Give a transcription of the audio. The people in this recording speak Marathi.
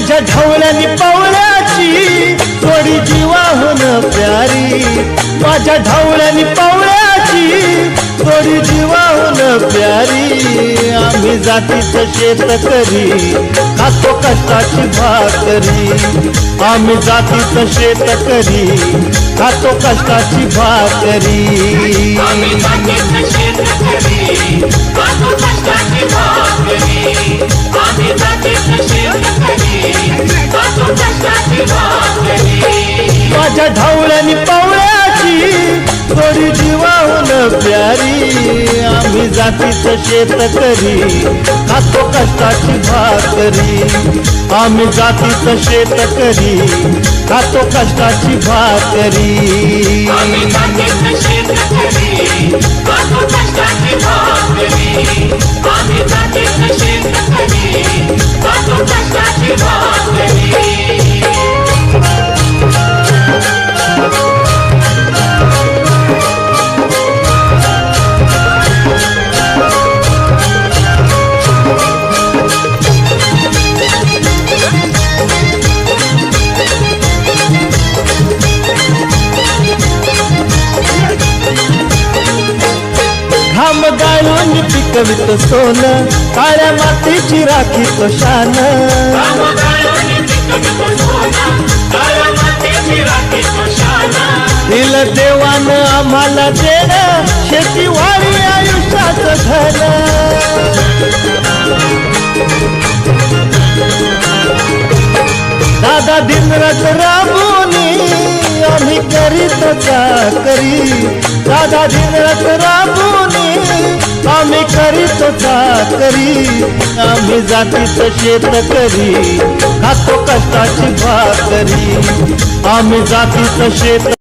माझ्या ढवळ्यानी पवळ्याची थोडी जीवाहून प्यारी, माझ्या ढवळ्यानी पवळ्याची थोडी जीवाहून प्यारी। आम्ही जातीचं शेतकरी खातो कष्टाची भाकरी, आम्ही जातीचं शेतकरी खातो कष्टाची भाकरी। आम्ही जातीचं शेतकरी खातो कष्टाची भाकरी, आम्ही जातीचं शेतकरी खातो कष्टाची भाकरी। माझ्या ढवळ्यानी पवळ्याची थोडी जीवाहून प्यारी, आम्ही जातीचं शेतकरी खातो कष्टाची भाकरी, आम्ही जातीचं शेतकरी खातो कष्टाची भाकरी। आम्ही जातीचं शेतकरी खातो कष्टाची भाकरी, आम्ही जातीचं शेतकरी खातो कष्टाची भाकरी। घाम गाळून पिकवित सोनं, काळ्या मातीची राखी तो शान। दिल देवान आम्हाला देणं, शेतीवाडी आयुष्याचं धन। दादा दिनरात राबूनी आम्ही करीत चाकरी, दादा दिनरात राबूनी आम्ही करीत चाकरी। आम्ही जातीचं शेतकरी खातो कष्टाची भाकरी, आम्ही जातीचं शेतकरी